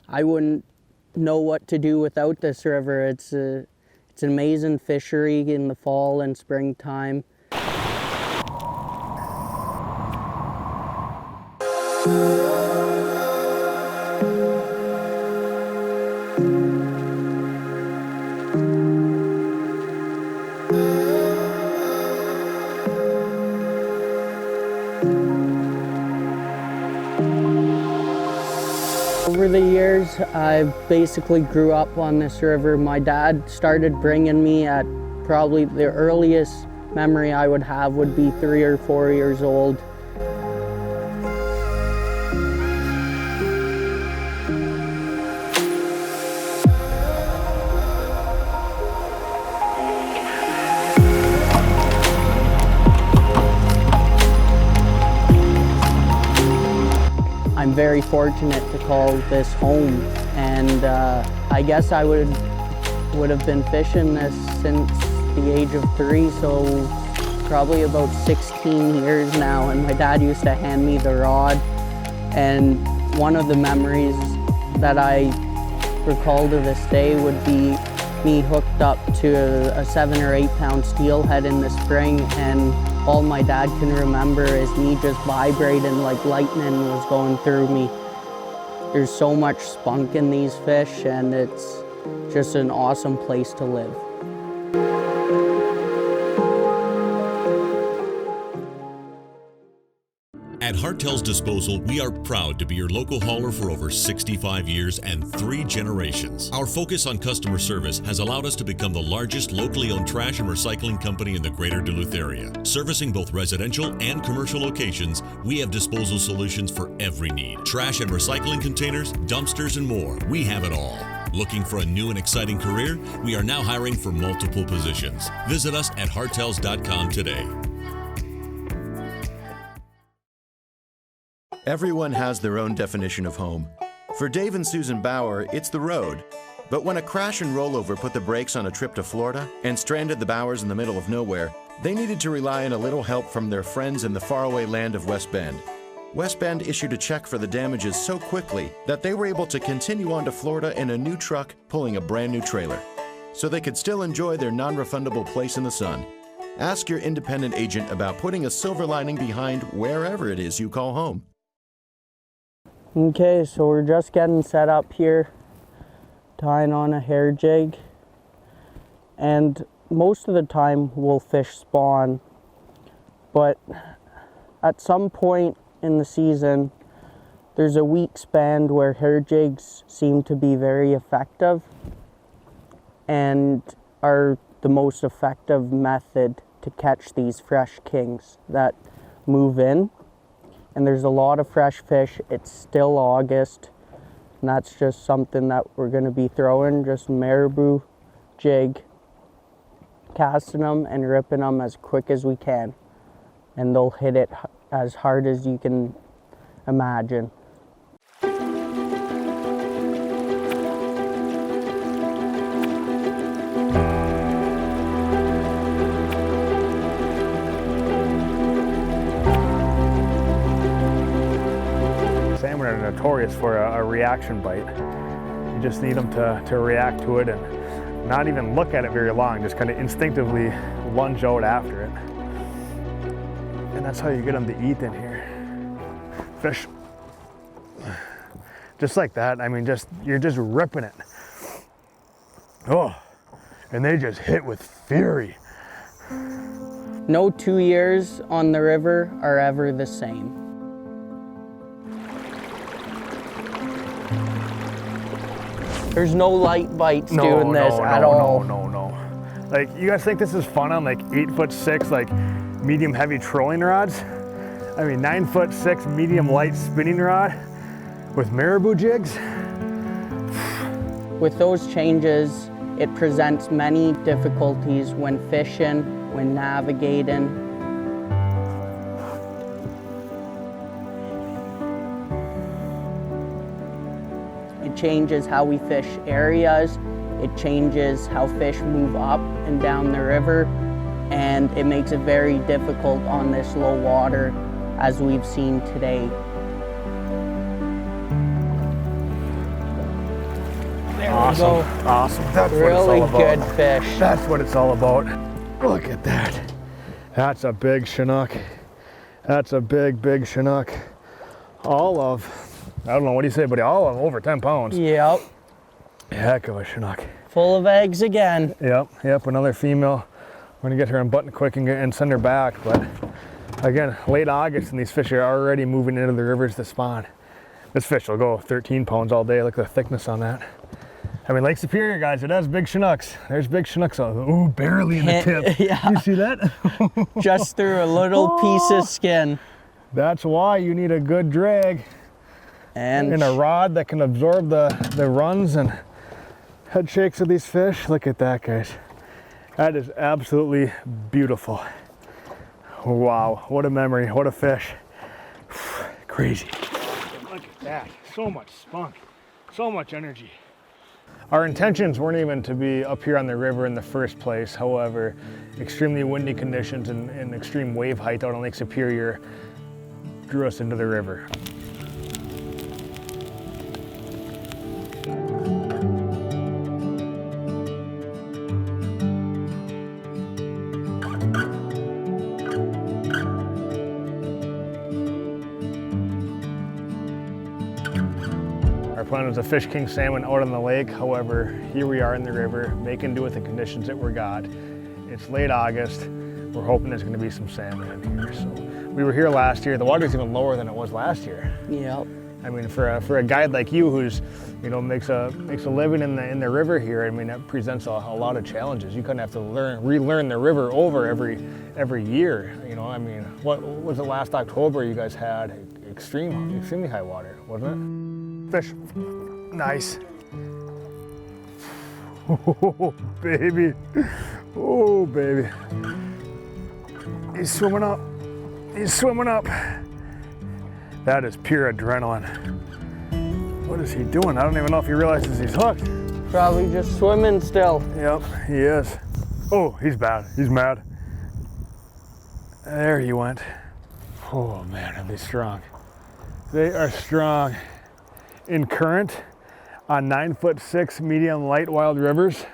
I wouldn't know what to do without this river. It's an amazing fishery in the fall and springtime. Over the years, I basically grew up on this river. My dad started bringing me at probably the earliest memory I would have would be 3 or 4 years old. I'm very fortunate to call this home, and I guess I would have been fishing this since the age of 3, so probably about 16 years now, and my dad used to hand me the rod. And one of the memories that I recall to this day would be me hooked up to a 7 or 8 pound steelhead in the spring, and all my dad can remember is me just vibrating like lightning was going through me. There's so much spunk in these fish, and it's just an awesome place to live. At Hartel's Disposal, we are proud to be your local hauler for over 65 years and 3 generations. Our focus on customer service has allowed us to become the largest locally owned trash and recycling company in the greater Duluth area. Servicing both residential and commercial locations, we have disposal solutions for every need. Trash and recycling containers, dumpsters, and more. We have it all. Looking for a new and exciting career? We are now hiring for multiple positions. Visit us at hartels.com today. Everyone has their own definition of home. For Dave and Susan Bauer, it's the road. But when a crash and rollover put the brakes on a trip to Florida and stranded the Bauers in the middle of nowhere, they needed to rely on a little help from their friends in the faraway land of West Bend. West Bend issued a check for the damages so quickly that they were able to continue on to Florida in a new truck pulling a brand new trailer, so they could still enjoy their non-refundable place in the sun. Ask your independent agent about putting a silver lining behind wherever it is you call home. Okay, so we're just getting set up here, tying on a hair jig, and most of the time we'll fish spawn, but at some point in the season there's a weak span where hair jigs seem to be very effective and are the most effective method to catch these fresh kings that move in. And there's a lot of fresh fish. It's still August, and that's just something that we're going to be throwing, just marabou jig, casting them and ripping them as quick as we can, and they'll hit it as hard as you can imagine. Salmon are notorious for a reaction bite. You just need them to react to it and not even look at it very long, just kind of instinctively lunge out after it. And that's how you get them to eat in here. Fish, just like that. I mean, you're just ripping it. Oh, and they just hit with fury. No 2 years on the river are ever the same. There's no light bites doing this at all. No. Like, you guys think this is fun on like 8'6", like medium heavy trolling rods? I mean, 9'6" medium light spinning rod with marabou jigs. With those changes, it presents many difficulties when fishing, when navigating. It changes how we fish areas, it changes how fish move up and down the river, and it makes it very difficult on this low water, as we've seen today. Awesome, go. awesome. That's Really what it's all good about. fish. That's what it's all about. Look at that. That's a big Chinook. That's a big, big Chinook. All of, I don't know, what do you say, buddy? All of over 10 pounds. Yep. Heck of a Chinook. Full of eggs again. Yep, another female. We're gonna get her unbuttoned quick and send her back. But again, late August and these fish are already moving into the rivers to spawn. This fish will go 13 pounds all day. Look at the thickness on that. I mean, Lake Superior, guys, it has big Chinooks. There's big Chinooks. Ooh, barely in the tip. Yeah. You see that? Just through a little piece of skin. That's why you need a good drag And a rod that can absorb the runs and head shakes of these fish. Look at that, guys. That is absolutely beautiful. Wow, what a memory, what a fish. Crazy. Look at that, so much spunk, so much energy. Our intentions weren't even to be up here on the river in the first place. However, extremely windy conditions and extreme wave height out on Lake Superior drew us into the river. Our plan was to fish king salmon out on the lake. However, here we are in the river, making do with the conditions that we got. It's late August. We're hoping there's gonna be some salmon in here. So we were here last year. The water's even lower than it was last year. yep. I mean, for a guide like you who's, you know, makes a living in the river here, I mean, that presents a lot of challenges. You kind of have to relearn the river over every year. You know, I mean, what was it last October you guys had extremely high water, wasn't it? Fish, nice. Oh, baby, oh, baby. He's swimming up, he's swimming up. That is pure adrenaline. What is he doing? I don't even know if he realizes he's hooked. Probably just swimming still. Yep, he is. Oh, he's bad, he's mad. There he went. Oh man, are they strong. They are strong. In current on 9'6" medium light wild rivers.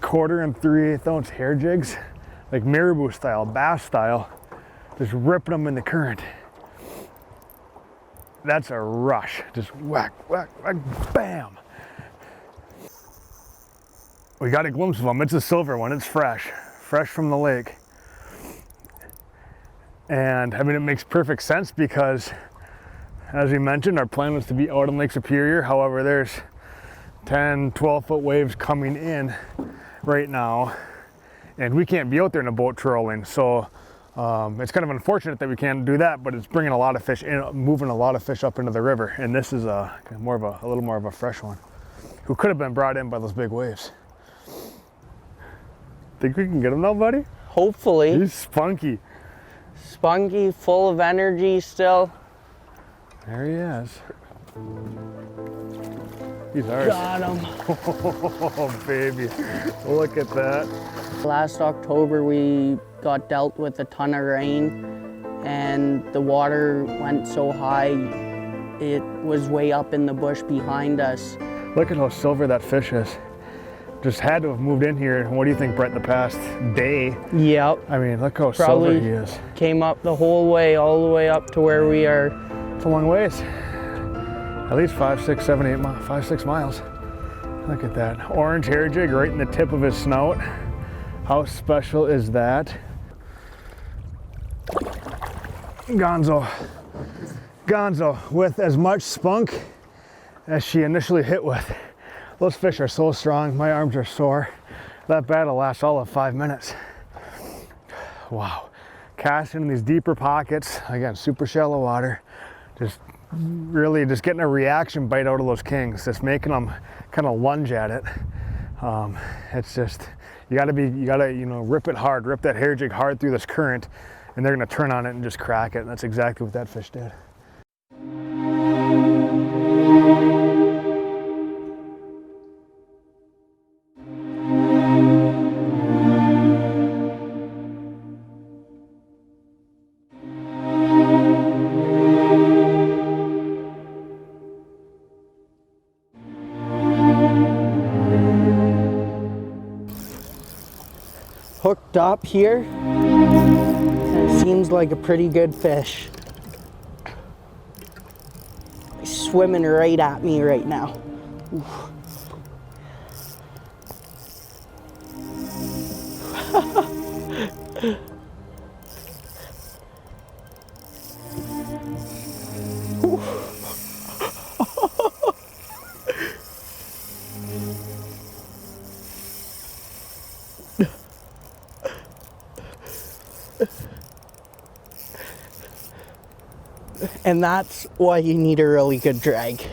1/4 and 3/8 ounce hair jigs, like marabou style, bass style, just ripping them in the current. That's a rush, just whack, whack, whack, bam. We got a glimpse of them. It's a silver one, it's fresh from the lake. And I mean, it makes perfect sense because, as we mentioned, our plan was to be out on Lake Superior. However, there's 10, 12-foot waves coming in right now, and we can't be out there in a boat trolling. So it's kind of unfortunate that we can't do that, but it's bringing a lot of fish in, moving a lot of fish up into the river. And this is a little more of a fresh one, who could have been brought in by those big waves. Think we can get him now, buddy? Hopefully. He's spunky. Spunky, full of energy still. There he is. He's ours. Got him. Oh, baby. Look at that. Last October we got dealt with a ton of rain and the water went so high it was way up in the bush behind us. Look at how silver that fish is. Just had to have moved in here. What do you think, Brett, the past day? Yep. I mean, look how Probably silver he is. came up the whole way, all the way up to where we are. It's a long ways. At least 5, 6, 7, 8 miles, 5, 6 miles. Look at that. Orange hair jig right in the tip of his snout. How special is that? Gonzo with as much spunk as she initially hit with. Those fish are so strong, my arms are sore. That battle lasts all of 5 minutes. Wow. Casting in these deeper pockets, again, super shallow water, just really just getting a reaction bite out of those kings, just making them kind of lunge at it. It's just, you gotta, rip it hard, rip that hair jig hard through this current, and they're gonna turn on it and just crack it. And that's exactly what that fish did. hooked up here, and it seems like a pretty good fish. He's swimming right at me right now. Oof. And that's why you need a really good drag.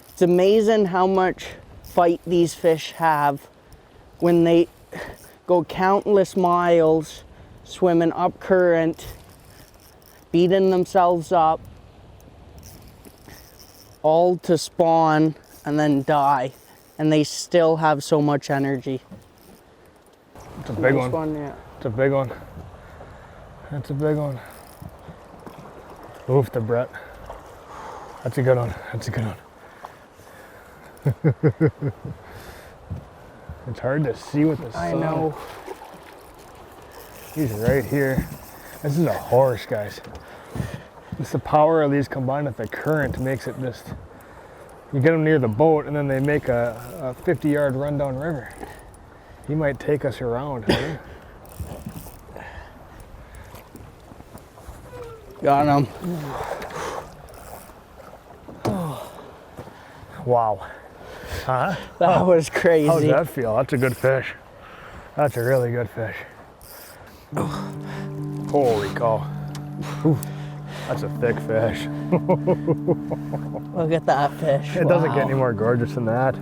It's amazing how much fight these fish have when they go countless miles swimming up current, beating themselves up, all to spawn and then die, and they still have so much energy. It's a big Nice one. Yeah. It's a big one. That's a big one. Oof, the Brett. That's a good one. That's a good one. It's hard to see with the sun. I know. He's right here. This is a horse, guys. It's the power of these combined with the current makes it just, you get them near the boat and then they make a 50-yard run down river. He might take us around, huh? Got him. Wow. Huh? That was crazy. How does that feel? That's a good fish. That's a really good fish. Holy cow. Oof. That's a thick fish. Look at that fish. It doesn't get any more gorgeous than that.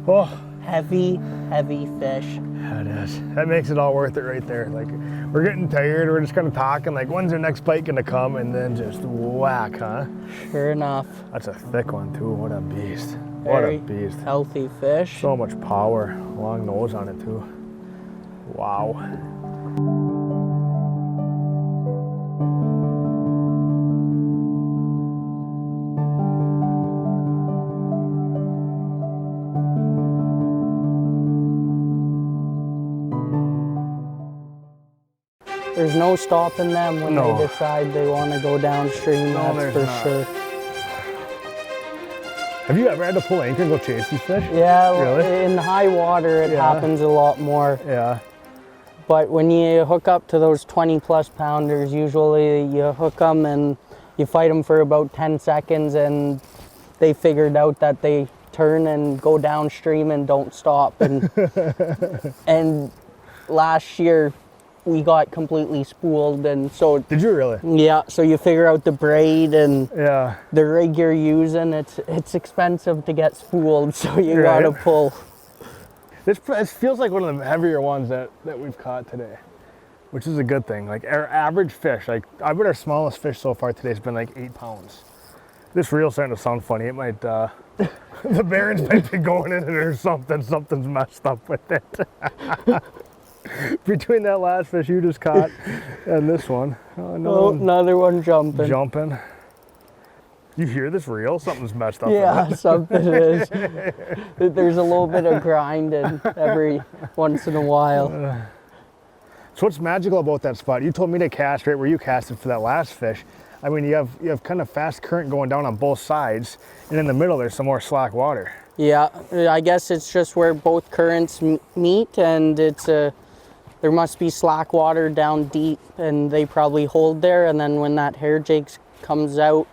Oh. Heavy, heavy fish. Yeah, it is. That makes it all worth it right there. Like, we're getting tired, we're just kind of talking, like, when's our next bite gonna come? And then just whack, huh? Sure enough. That's a thick one too. What a beast. What Very a beast. healthy fish. So much power. Long nose on it too. Wow. There's no stopping them when No. they decide they want to go downstream, No, that's there's for not. sure. Have you ever had to pull anchor and go chase these fish? Yeah, Really? in high water it Yeah. happens a lot more. Yeah. But when you hook up to those 20+ pounders, usually you hook them and you fight them for about 10 seconds and they figured out that they turn and go downstream and don't stop. And, and last year we got completely spooled, and so Did you really? yeah, so you figure out the braid and Yeah. the rig you're using. It's expensive to get spooled, so you Right. gotta pull. This feels like one of the heavier ones that we've caught today, which is a good thing. Like our average fish, like I bet our smallest fish so far today has been like 8 pounds. This reel's starting to sound funny. It might, the bearings might be going in it or something. Something's messed up with it. Between that last fish you just caught and this one. Oh, another one jumping. Jumping. You hear this reel? Something's messed up. Yeah, with it. something is. There's a little bit of grinding every once in a while. So what's magical about that spot? You told me to cast right where you casted for that last fish. I mean, you have kind of fast current going down on both sides, and in the middle there's some more slack water. Yeah, I guess it's just where both currents meet, and there must be slack water down deep, and they probably hold there. And then when that hair jigs comes out,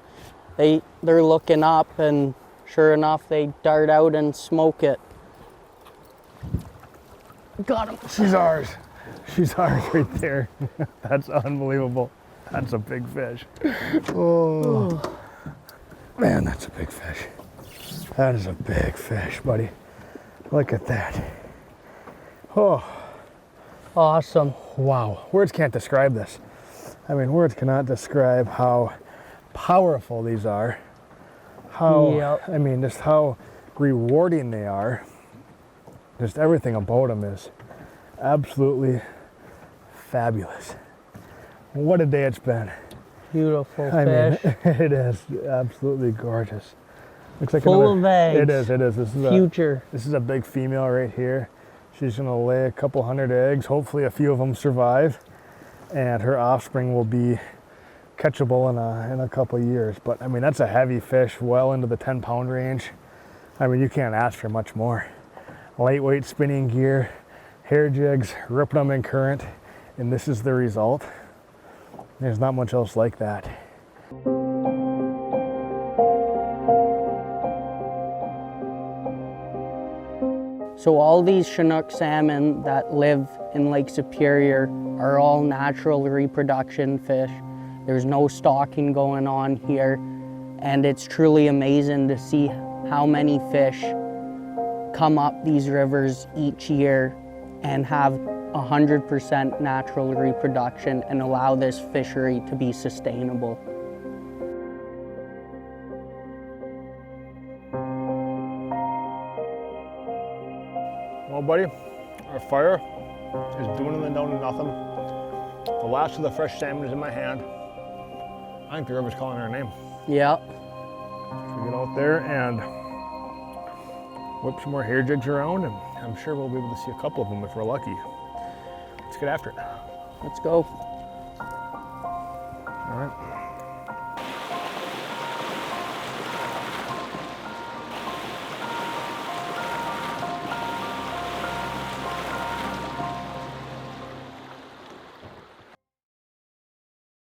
they're looking up, and sure enough, they dart out and smoke it. Got him. She's ours. She's ours right there. That's unbelievable. That's a big fish. Oh, man, that's a big fish. That is a big fish, buddy. Look at that. Oh, Awesome. wow. Words can't describe this. I mean, words cannot describe how powerful these are. How, Yep. I mean, just how rewarding they are. Just everything about them is absolutely fabulous. What a day it's been. Beautiful I mean, fish. it is absolutely gorgeous. Looks like Full another, of eggs. It is. This is Future. this is a big female right here. She's gonna lay a couple hundred eggs. Hopefully a few of them survive, and her offspring will be catchable in a couple years. But I mean, that's a heavy fish, well into the 10-pound range. I mean, you can't ask for much more. Lightweight spinning gear, hair jigs, ripping them in current, and this is the result. There's not much else like that. So all these Chinook salmon that live in Lake Superior are all natural reproduction fish. There's no stocking going on here, and it's truly amazing to see how many fish come up these rivers each year and have 100% natural reproduction and allow this fishery to be sustainable. Well, buddy, our fire is dwindling down to nothing. The last of the fresh salmon is in my hand. I think the river's calling our name. Yeah. So we get out there and whip some more hair jigs around, and I'm sure we'll be able to see a couple of them if we're lucky. Let's get after it. Let's go. All right.